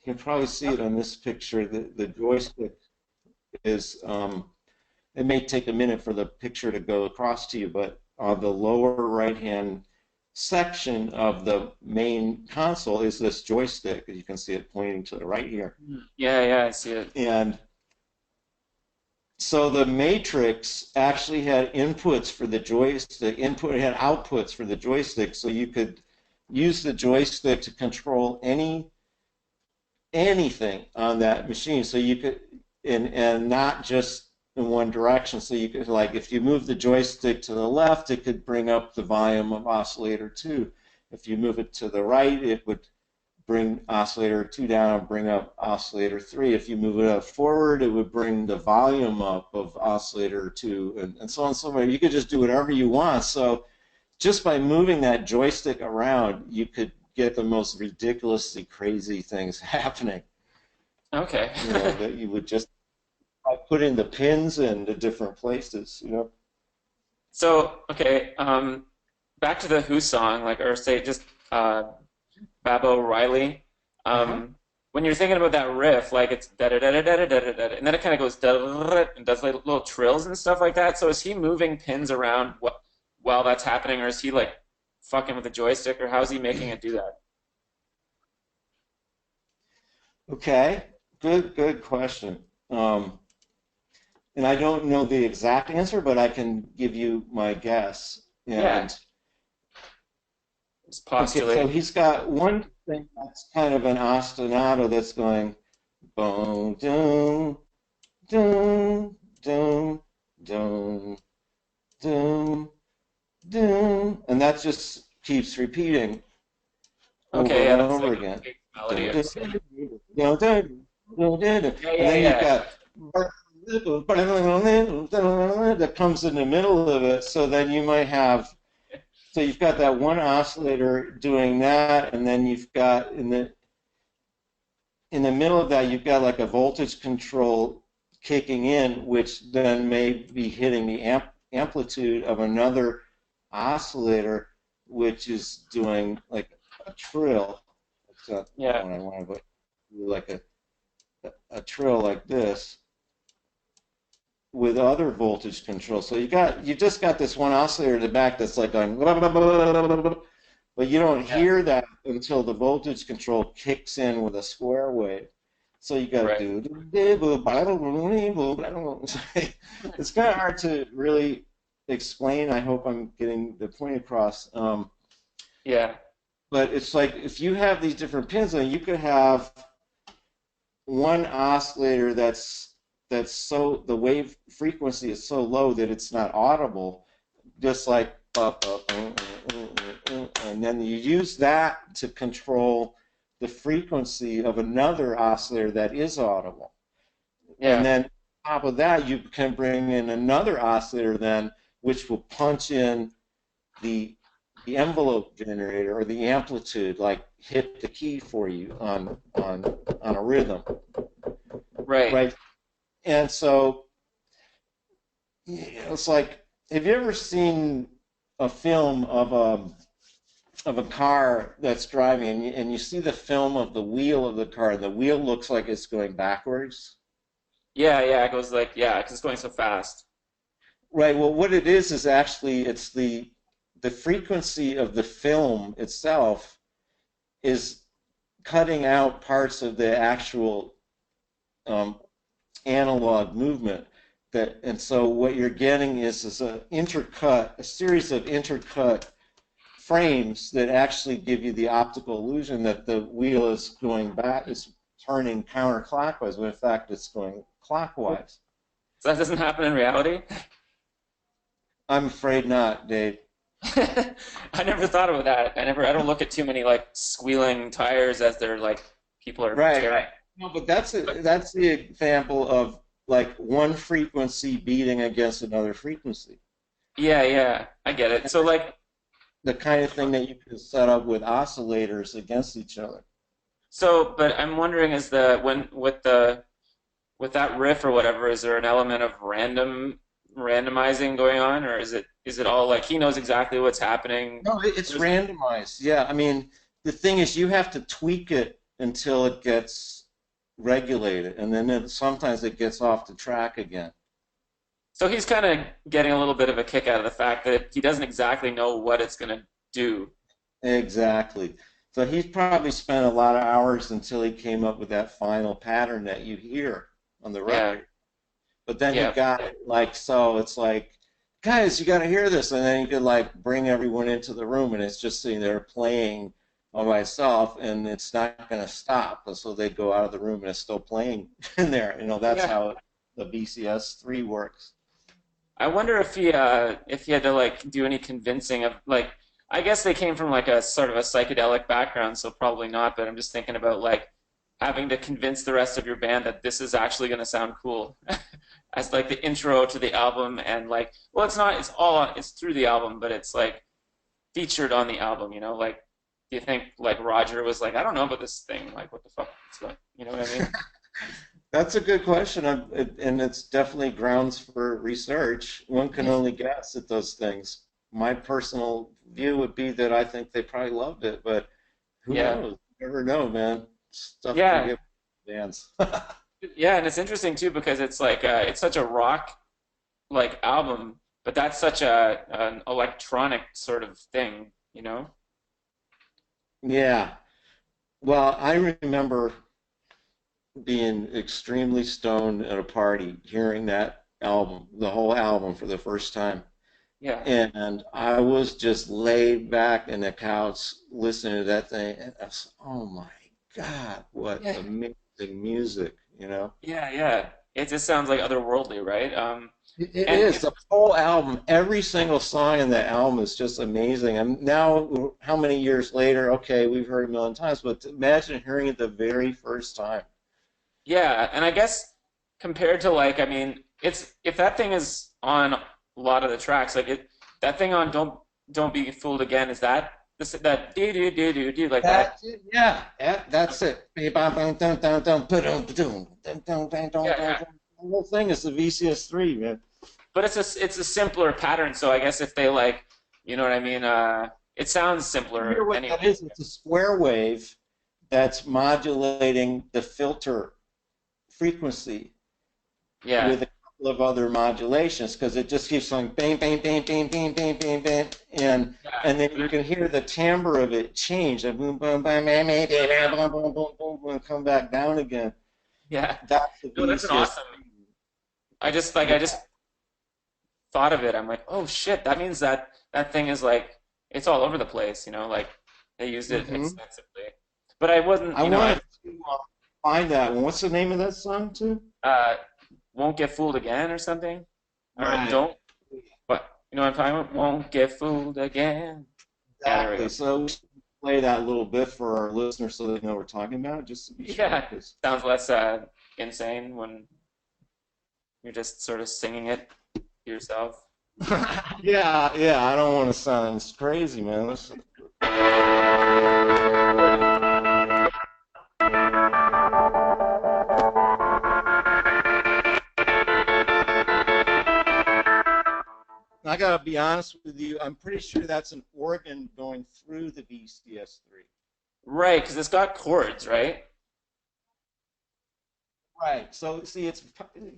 You can probably see it on this picture. The joystick is, it may take a minute for the picture to go across to you, but on the lower right-hand section of the main console is this joystick. You can see it pointing to the right here. Yeah, yeah, I see it. And so the matrix actually had inputs for the joystick, it had outputs for the joystick, so you could use the joystick to control anything on that machine. So you could, and not just in one direction. So you could, like, if you move the joystick to the left, it could bring up the volume of oscillator 2. If you move it to the right, it would bring oscillator 2 down and bring up oscillator 3. If you move it up forward, it would bring the volume up of oscillator 2, and so on and so forth. You could just do whatever you want. So just by moving that joystick around, you could get the most ridiculously crazy things happening. Okay. That you would just by putting the pins in the different places. So, okay, back to the Who song, like, or say just Babo Riley. Uh-huh. When you're thinking about that riff, like it's da da da da da da da da, and then it kind of goes da da da and does like little trills and stuff like that. So is he moving pins around while that's happening, or is he like fucking with the joystick, or how's he making it do that? Okay, good question. and I don't know the exact answer, but I can give you my guess. Yeah, And just okay, so postulate. he's got one thing that's kind of an ostinato that's going boom, doom, doom, doom, doom, doom, doom, and that just keeps repeating over Okay, and yeah, that's over like again. a big melody, I assume. Yeah, And yeah, then you've yeah. got that comes in the middle of it. So then you might have, so you've got that one oscillator doing that, and then you've got in the middle of that, you've got like a voltage control kicking in, which then may be hitting the amplitude of another oscillator, which is doing like a trill. It's not the Yeah. one I want, but like a trill like this with other voltage control. So you just got this one oscillator in the back that's like going, but you don't Yeah. hear that until the voltage control kicks in with a square wave. So you got Right. to do. It's kind of hard to really explain. I hope I'm getting the point across. Yeah. But it's like if you have these different pins, then you could have one oscillator that's so the wave frequency is so low that it's not audible, just like and then you use that to control the frequency of another oscillator that is audible. And Yeah. then on top of that, you can bring in another oscillator then, which will punch in the the envelope generator or the amplitude, like hit the key for you on a rhythm, Right. right? And so it's like, have you ever seen a film of a car that's driving, and you see the film of the wheel of the car, and the wheel looks like it's going backwards? Yeah, yeah. It goes like, yeah, because it's going so fast. Right. Well, what it is actually it's the frequency of the film itself is cutting out parts of the actual um, analog movement. And so what you're getting is a series of intercut frames that actually give you the optical illusion that the wheel is going back, is turning counterclockwise, when in fact it's going clockwise. So that doesn't happen in reality. I'm afraid not, Dave. I never thought about that. I don't look at too many like squealing tires as they're like people are Right. tearing. No, but that's the example of like one frequency beating against another frequency. Yeah, yeah. I get it. So like, The kind of thing that you can set up with oscillators against each other. but I'm wondering is the when with that riff or whatever, is there an element of randomizing going on, or is it all like he knows exactly what's happening? No, it's There's, randomized. Yeah, I mean, the thing is, you have to tweak it until it gets regulated, and then sometimes it gets off the track again. so he's kind of getting a little bit of a kick out of the fact that he doesn't exactly know what it's gonna do. Exactly. So he's probably spent a lot of hours until he came up with that final pattern that you hear on the Yeah, record. But then he yeah, got it like so. It's like, guys, you got to hear this, and then he could like bring everyone into the room, and it's just sitting there playing all by itself, and it's not going to stop. And so they go out of the room, and it's still playing in there. That's yeah. how the VCS 3 works. I wonder if he had to like do any convincing of like I guess they came from like a sort of a psychedelic background, so probably not, but I'm just thinking about like having to convince the rest of your band that this is actually going to sound cool as like the intro to the album and like well it's not it's through the album but it's like featured on the album, like do you think like Roger was like I don't know about this thing like what the fuck it's like, you know what I mean? That's a good question, and it's definitely grounds for research. One can only guess at those things. My personal view would be that I think they probably loved it, but who Yeah. knows? You never know, man. Stuff can Yeah. get bands. Yeah, and it's interesting too because it's like it's such a rock like album, but that's such a an electronic sort of thing, you know? Yeah. Well, I remember being extremely stoned at a party, hearing that album, the whole album for the first time. Yeah. And I was just laid back in the couch listening to that thing. And I was, oh my God, what Yeah. amazing music, you know? Yeah, yeah. It just sounds like otherworldly, right? It And is the whole album. Every single song in that album is just amazing. And now, how many years later? Okay, we've heard it a million times, but imagine hearing it the very first time. yeah, and I guess compared to like, I mean, it's if that thing is on a lot of the tracks, like it, that thing on Don't Be Fooled Again, is that this that do do do do do like that? That's it. Yeah, that's it. The Yeah, yeah. whole thing is the VCS3, man. But it's a simpler pattern, so I guess if they like, you know what I mean? It sounds You hear simpler what anyway. that is? It's a square wave that's modulating the filter frequency Yeah, with a couple of other modulations because it just keeps going bang, bang, bang, bang, bang, bang, bang, bang, yeah, and then you can hear the timbre of it change, and boom, boom, bang, bang, bang, bang, boom, boom, boom, boom, boom, come back down again. yeah. That's the No, that's an VCS. awesome. I just thought of it. I'm like, oh shit, that means that that thing is like it's all over the place, you know, like they used it Mm-hmm. extensively. But I wasn't, I you know, wanted to find that one. What's the name of that song, too? uh, won't get fooled again or something, or Right. don't. But you know what I'm talking about? Won't get fooled again. Yeah, there we Exactly. go. So we should play that a little bit for our listeners so they know what we're talking about, just to be sure. Yeah, 'Cause sounds less insane when you're just sort of singing it to yourself. yeah, yeah, I don't want to sound crazy, man. Listen. I gotta be honest with you. I'm pretty sure that's an organ going through the VCS3. Right, because it's got chords, right? Right. So see, it's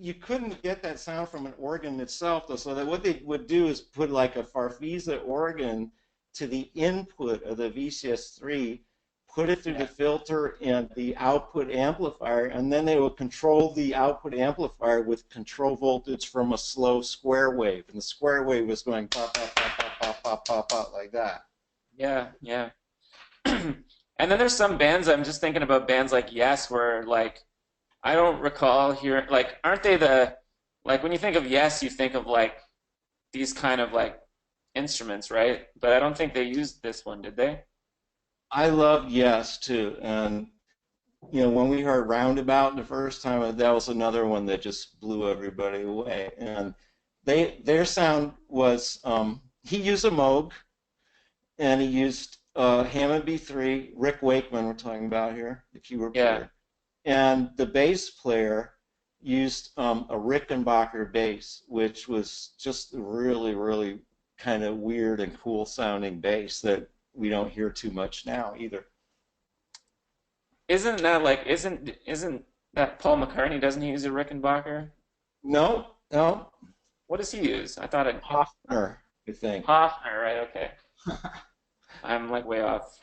you couldn't get that sound from an organ itself, though. So that what they would do is put like a Farfisa organ to the input of the VCS3, put it through Yeah. the filter and the output amplifier, and then they would control the output amplifier with control voltage from a slow square wave, and the square wave was going pop, pop, pop, pop, pop, pop, pop, pop like that. Yeah, yeah. And then there's some bands, I'm just thinking about bands like Yes, where like I don't recall hearing like aren't they the like when you think of Yes, you think of like these kind of like instruments, right? But I don't think they used this one, did they? I loved Yes too, and when we heard Roundabout the first time, that was another one that just blew everybody away. And their sound was he used a Moog and he used Hammond B3, Rick Wakeman we're talking about here, the keyboard Yeah. player, and the bass player used a Rickenbacker bass, which was just really, really kind of weird and cool sounding bass that we don't hear too much now either. Isn't that like isn't that Paul McCartney doesn't he use a Rickenbacker? No, no, What does he use? I thought it Hofner, I think. Hofner, right? Okay. I'm like way off.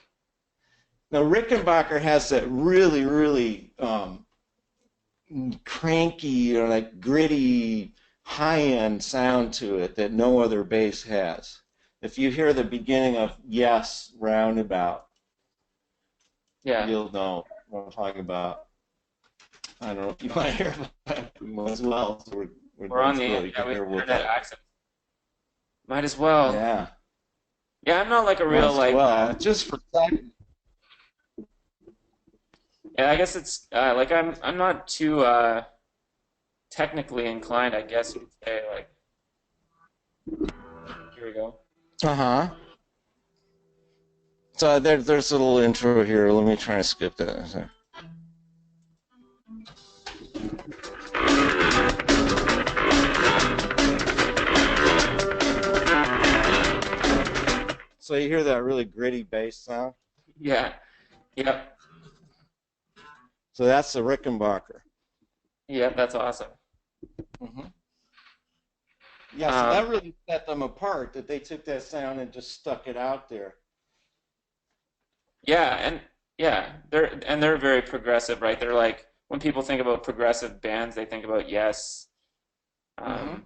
Now, Rickenbacker has that really, really cranky or like gritty, high-end sound to it that no other bass has. If you hear the beginning of Yes Roundabout, Yeah. you'll know what I'm talking about. I don't know if you want to hear about it as well. So we're We're on going the through it. You yeah, can we hear what internet that. access. Might as well. Yeah, Yeah, I'm not like a might real as like well. Just for yeah, I guess it's like I'm not too technically inclined, I guess you could say like here we go. uh-huh. So there's a little intro here. Let me try to skip that. So you hear that really gritty bass sound? Yeah. Yep. So that's the Rickenbacker. Yep, that's awesome. Hmm. Yeah, so Um that really set them apart, that they took that sound and just stuck it out there. yeah, and yeah, they're very progressive, right? They're like when people think about progressive bands, they think about Yes. Mm-hmm.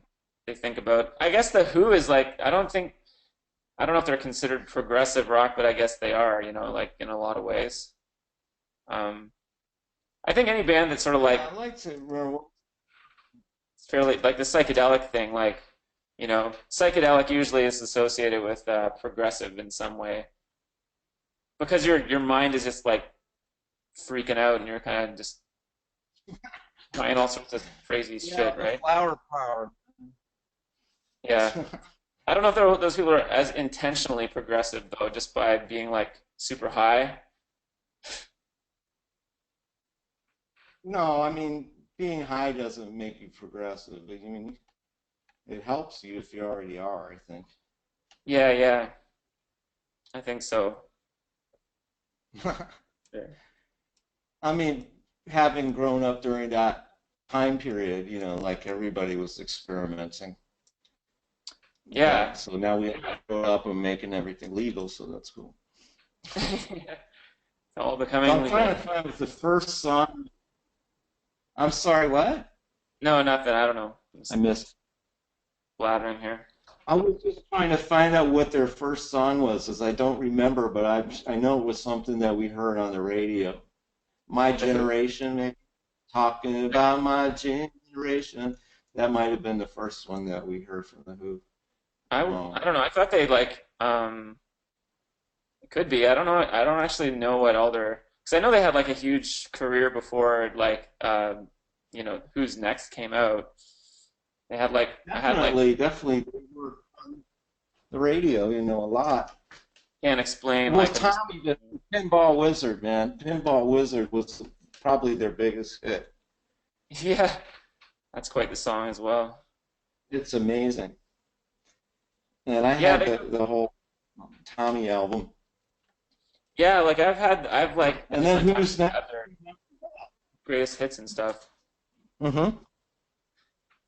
They think about. I guess the Who is like I don't know if they're considered progressive rock, but I guess they are, like in a lot of ways. Um, I think any band that's sort of like Yeah, I like to remember. fairly like the psychedelic thing, like psychedelic usually is associated with progressive in some way because your mind is just like freaking out and you're kind of just trying all sorts of crazy Yeah, shit, the right? flower power. Yeah. I don't know if those people are as intentionally progressive though, just by being like super high. No, I mean, being high doesn't make you progressive. I mean, it helps you if you already are, I think. Yeah, yeah, I think so. Sure. I mean, having grown up during that time period, like everybody was experimenting with Yeah. that. So now we have to grow up and making everything legal, so that's cool. It's all So becoming I'm trying legal. to find what the first song. I'm sorry, what? No, nothing. I don't know. I'm I just missed. blathering here. I was just trying to find out what their first song was, as I don't remember, but I know it was something that we heard on the radio. My The Who? Generation, maybe talking about my generation. That might have been the first one that we heard from the Who. I don't know. I thought they like it could be. I don't know. I don't actually know what all their because I know they had like a huge career before like Who's Next came out. They had like I had like Definitely, they were on the radio, a lot. can't explain Well, like I'm just Tommy, the Pinball Wizard, man, Pinball Wizard was probably their biggest hit. yeah, that's quite the song as well. It's amazing, and I Yeah, have they, the whole Tommy album. yeah, like I've like And different then times who's next? had their greatest hits and stuff. Mm-hmm.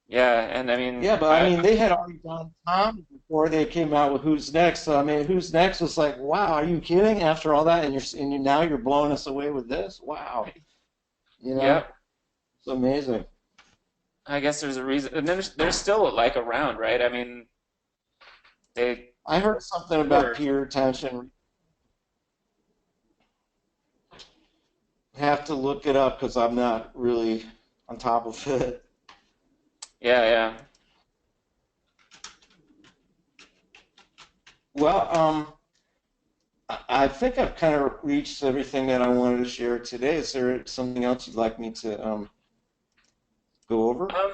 Yeah, and I mean Yeah, but I mean, they had already done Tommy before they came out with Who's Next. So I mean, Who's Next was like, wow, are you kidding? After all that, and now you're blowing us away with this? Wow, you know, yeah, it's amazing. I guess there's a reason, and then they're still like around, right? I mean they I heard something about were peer attention. Have to look it up because I'm not really on top of it. yeah, yeah. Well, I think I've kind of reached everything that I wanted to share today. Is there something else you'd like me to go over? Um,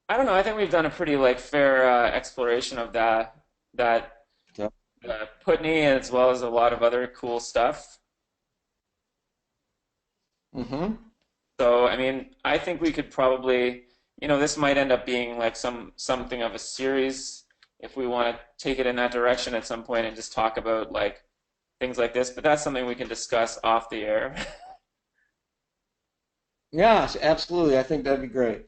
I don't know. I think we've done a pretty like fair exploration of that Yeah. Putney as well as a lot of other cool stuff. Mm-hmm. So, I mean, I think we could probably, this might end up being like something of a series if we want to take it in that direction at some point and just talk about like things like this. But that's something we can discuss off the air. Yeah, absolutely. I think that'd be great.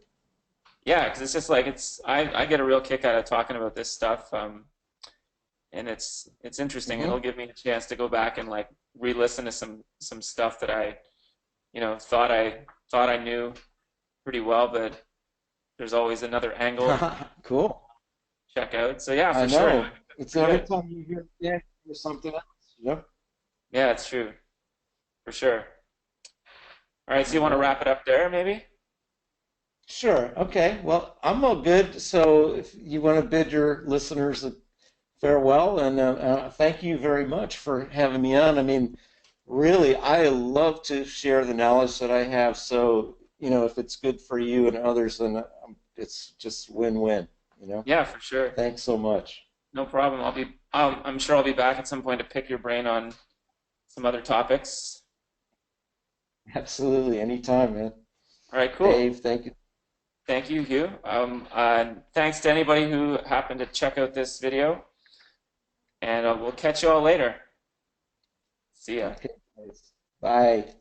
Yeah, because it's just like I get a real kick out of talking about this stuff, and it's interesting. It'll Mm-hmm. give me a chance to go back and like re-listen to some stuff that I thought I knew pretty well, but there's always another angle Cool. to check out. So yeah, I for sure, know. It's pretty every good. time you hear yeah, there's something else. Yep. Yeah, it's true, for sure. All right, so you All want to right. wrap it up there, maybe? Sure. Okay. Well, I'm all good. So if you want to bid your listeners a farewell, and thank you very much for having me on. I mean, really, I love to share the knowledge that I have. So, if it's good for you and others, then it's just win-win. Yeah, for sure. Thanks so much. No problem. I'm sure I'll be back at some point to pick your brain on some other topics. Absolutely. Anytime, man. All right, cool. Dave, thank you. Thank you, Hugh. Thanks to anybody who happened to check out this video, and we'll catch you all later. See ya. Okay. Thanks. Bye.